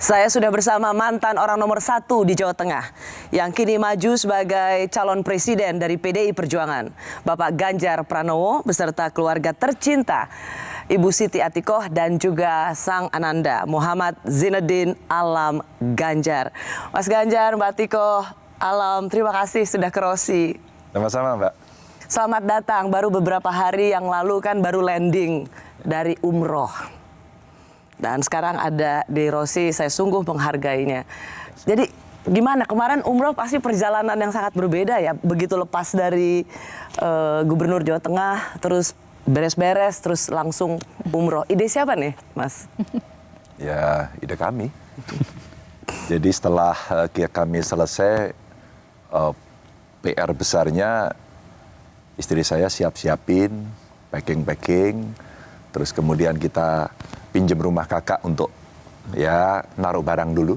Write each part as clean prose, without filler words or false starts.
Saya sudah bersama mantan orang nomor 1 di Jawa Tengah yang kini maju sebagai calon presiden dari PDI Perjuangan, Bapak Ganjar Pranowo beserta keluarga tercinta Ibu Siti Atikoh dan juga sang ananda Muhammad Zainuddin Alam Ganjar. Mas Ganjar, Mbak Atikoh, Alam, terima kasih sudah ke Rosi. Sama-sama, Mbak. Selamat datang, baru beberapa hari yang lalu kan baru landing dari umroh. Dan sekarang ada di Rosi, saya sungguh menghargainya. Jadi gimana, kemarin umroh pasti perjalanan yang sangat berbeda ya. Begitu lepas dari Gubernur Jawa Tengah, terus beres-beres, terus langsung umroh. Ide siapa nih, Mas? Ya, ide kami. Jadi setelah kami selesai, PR besarnya istri saya siap-siapin, packing-packing, terus kemudian kita pinjam rumah kakak untuk ya naruh barang dulu.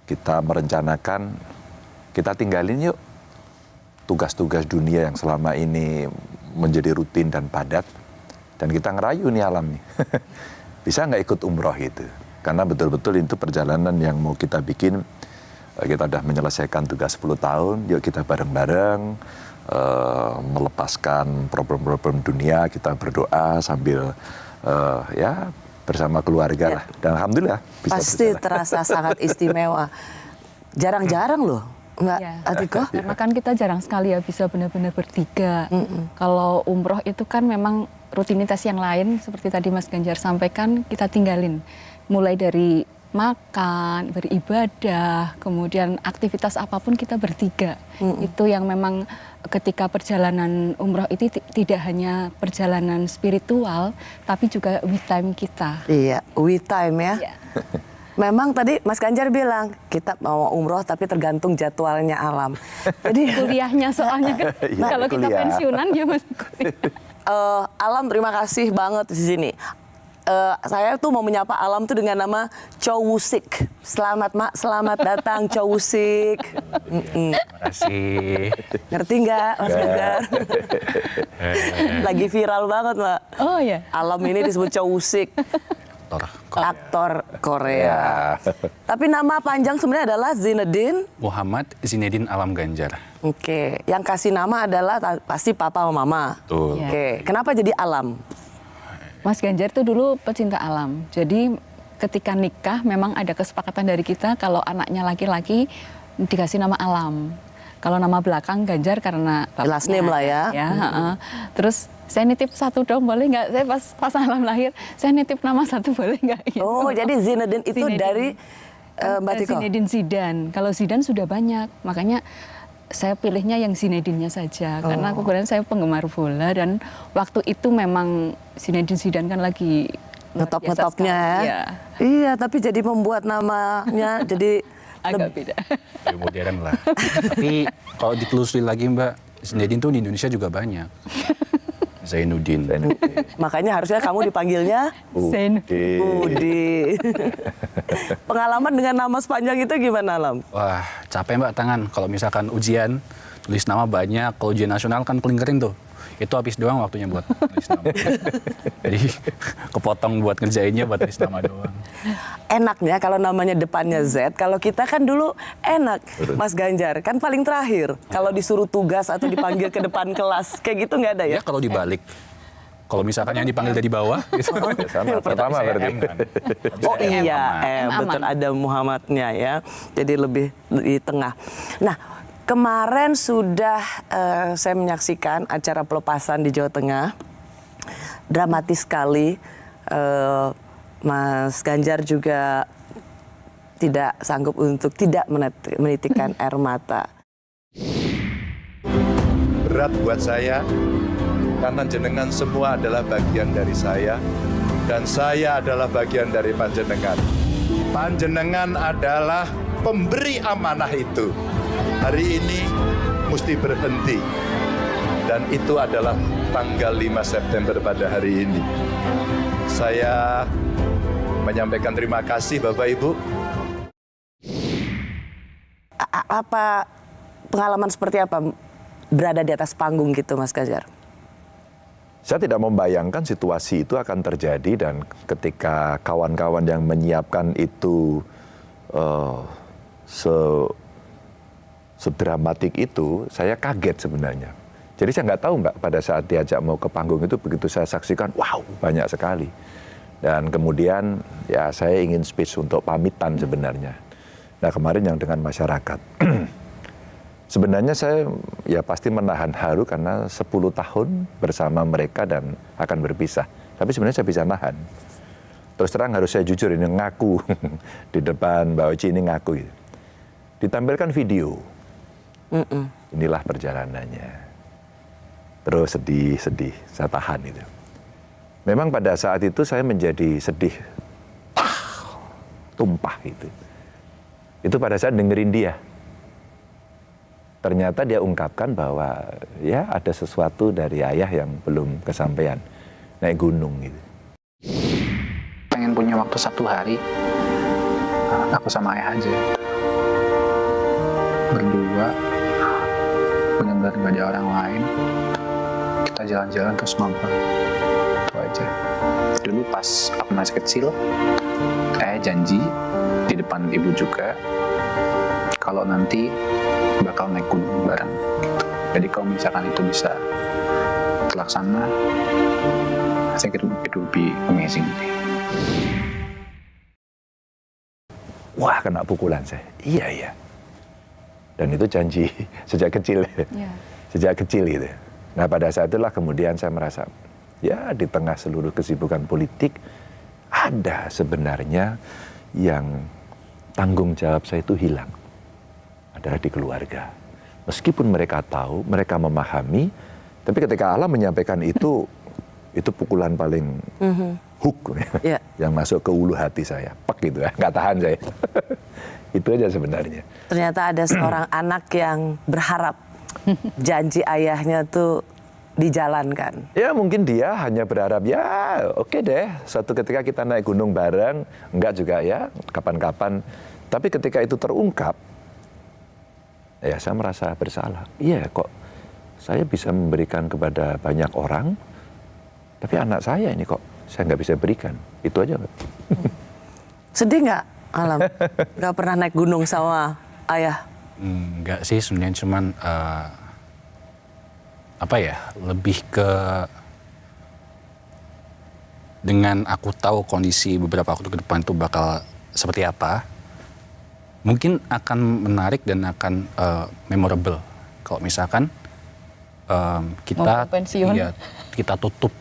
Kita merencanakan, kita tinggalin yuk tugas-tugas dunia yang selama ini menjadi rutin dan padat. Dan kita ngerayu nih Alam nih, bisa nggak ikut umroh gitu. Karena betul-betul itu perjalanan yang mau kita bikin, kita udah menyelesaikan tugas 10 tahun, yuk kita bareng-bareng melepaskan problem-problem dunia, kita berdoa sambil ya bersama keluarga lah. Dan alhamdulillah bisa pasti berjalan. terasa sangat istimewa. Jarang-jarang loh, Mbak Atikoh. Karena kan kita jarang sekali ya bisa benar-benar bertiga. Kalau umroh itu kan memang rutinitas yang lain seperti tadi Mas Ganjar sampaikan, kita tinggalin. Mulai dari makan, beribadah, kemudian aktivitas apapun kita bertiga. Itu yang memang ketika perjalanan umroh itu tidak hanya perjalanan spiritual, tapi juga we time kita. Iya, we time ya. Iya. Memang tadi Mas Ganjar bilang, kita mau umroh tapi tergantung jadwalnya Alam. Jadi Kuliahnya soalnya kan, Iya, kalau kita kuliah. pensiunan dia masih kuliah. Alam terima kasih banget di sini. Saya tuh mau menyapa Alam tuh dengan nama Cowusik. Selamat Mak, selamat datang Cowusik. Terima kasih. Ngerti nggak Mas Ganjar? Lagi viral banget Mbak. Oh ya. Alam ini disebut Cowusik, aktor Korea. Tapi nama panjang sebenarnya adalah Zainuddin Muhammad Zainuddin Alam Ganjar. Oke, yang kasih nama adalah pasti papa sama mama. Betul. Oke, kenapa jadi Alam? Mas Ganjar itu dulu pecinta alam. Jadi ketika nikah memang ada kesepakatan dari kita kalau anaknya laki-laki dikasih nama Alam. Kalau nama belakang Ganjar karena Last name lah ya. Terus saya nitip satu dong, boleh nggak? Saya pas Alam lahir, saya nitip nama satu boleh nggak? Gitu. Oh, jadi Zainuddin itu Zainuddin. dari Mbak Atikoh? Zainuddin Zidane. Kalau Zidane sudah banyak, makanya saya pilihnya yang Zainuddinnya saja. Karena kebetulan saya penggemar bola dan waktu itu memang Zainuddin Zidane kan lagi Ngetop-ngetopnya ya. Iya. Iya, tapi jadi membuat namanya jadi Agak beda. Lebih modern lah. Tapi kalau ditelusuri lagi Mbak, Zainuddin tuh di Indonesia juga banyak. Zainuddin. makanya harusnya kamu dipanggilnya Budi. Pengalaman dengan nama sepanjang itu gimana, Alam? Wah, capek Mbak tangan. Kalau misalkan ujian, tulis nama banyak. Kalau ujian nasional kan paling keren tuh. Itu habis doang waktunya buat tulis nama. Jadi kepotong buat ngerjainnya buat tulis nama doang. Enaknya kalau namanya depannya Z, kalau kita kan dulu enak, Mas Ganjar, kan paling terakhir. Kalau disuruh tugas atau dipanggil ke depan kelas, kayak gitu nggak ada ya? Ya kalau dibalik. Kalau misalkan yang dipanggil dari bawah, gitu. Sama, pertama Saya berarti. M kan. Oh iya, M betul aman. ada Muhammadnya ya. Jadi lebih di tengah. Nah, kemarin sudah saya menyaksikan acara pelepasan di Jawa Tengah. Dramatis sekali. Mas Ganjar juga tidak sanggup untuk tidak menitikkan air mata. Berat buat saya, karena jenengan semua adalah bagian dari saya, dan saya adalah bagian dari panjenengan. Panjenengan adalah pemberi amanah itu. Hari ini mesti berhenti, dan itu adalah tanggal 5 September pada hari ini. Saya menyampaikan terima kasih Bapak Ibu. Apa pengalaman seperti apa berada di atas panggung gitu, Mas Ganjar? Saya tidak membayangkan situasi itu akan terjadi dan ketika kawan-kawan yang menyiapkan itu sedramatik itu, saya kaget sebenarnya. Jadi saya nggak tahu Mbak, pada saat diajak mau ke panggung itu begitu saya saksikan, wow banyak sekali. Dan kemudian ya saya ingin space untuk pamitan sebenarnya. Nah kemarin yang dengan masyarakat. Sebenarnya saya ya pasti menahan haru karena 10 tahun bersama mereka dan akan berpisah. Tapi sebenarnya saya bisa nahan. Terus terang harus saya jujur ini ngaku di depan Mbak Oci ini ngaku. Ditampilkan video. Inilah perjalanannya. Terus sedih, saya tahan itu. Memang pada saat itu saya menjadi sedih. Tumpah gitu. Itu pada saat dengerin dia. Ternyata dia ungkapkan bahwa ya ada sesuatu dari ayah yang belum kesampaian. Naik gunung gitu. Pengen punya waktu 1 hari, aku sama ayah aja. Berdua, benar-benar gak ada orang lain. Kita jalan-jalan terus ngobrol. Itu aja. Dulu pas aku masih kecil, ayah janji di depan ibu juga, kalau nanti bakal naik gunung bareng. Jadi kalau misalkan itu bisa terlaksana, I think it would be amazing. Wah kena pukulan saya. Iya. Dan itu janji sejak kecil. Ya. Sejak kecil gitu. Nah pada saat itulah kemudian saya merasa, ya di tengah seluruh kesibukan politik, ada sebenarnya yang tanggung jawab saya itu hilang. Adalah di keluarga. Meskipun mereka tahu, mereka memahami, tapi ketika Allah menyampaikan itu pukulan paling hook yang masuk ke ulu hati saya. Pek gitu ya, nggak tahan saya. Itu aja sebenarnya. Ternyata ada seorang anak yang berharap janji ayahnya tuh dijalankan. Ya mungkin dia hanya berharap, ya oke deh, suatu ketika kita naik gunung bareng, enggak juga ya, kapan-kapan. Tapi ketika itu terungkap, ya saya merasa bersalah. Iya kok saya bisa memberikan kepada banyak orang, tapi anak saya ini kok saya nggak bisa berikan. Itu aja. Sedih nggak, Alam? Nggak pernah naik gunung sama ayah? Enggak sih sebenarnya, cuman lebih ke dengan aku tahu kondisi beberapa waktu ke depan itu bakal seperti apa, mungkin akan menarik dan akan memorable kalau misalkan kita tutup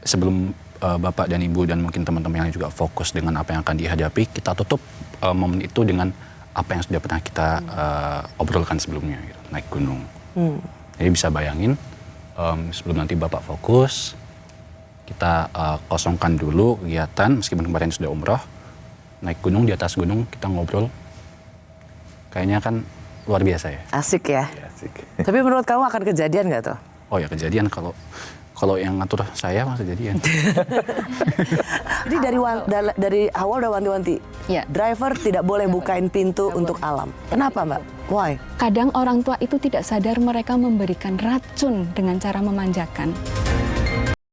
sebelum Bapak dan Ibu dan mungkin teman-teman yang juga fokus dengan apa yang akan dihadapi, kita tutup momen itu dengan apa yang sudah pernah kita obrolkan sebelumnya, gitu, naik gunung. Jadi bisa bayangin sebelum nanti Bapak fokus, kita kosongkan dulu kegiatan, meskipun kemarin sudah umroh, naik gunung, di atas gunung kita ngobrol, kayaknya kan luar biasa ya. Asik ya? Asik. Tapi menurut kamu akan kejadian nggak tuh? Oh ya kejadian, kalau yang ngatur saya mah kejadian. Jadi dari awal udah wanti-wanti, Ya. driver tidak boleh bukain pintu untuk Alam. Kenapa Mbak? Why? Kadang orang tua itu tidak sadar mereka memberikan racun dengan cara memanjakan.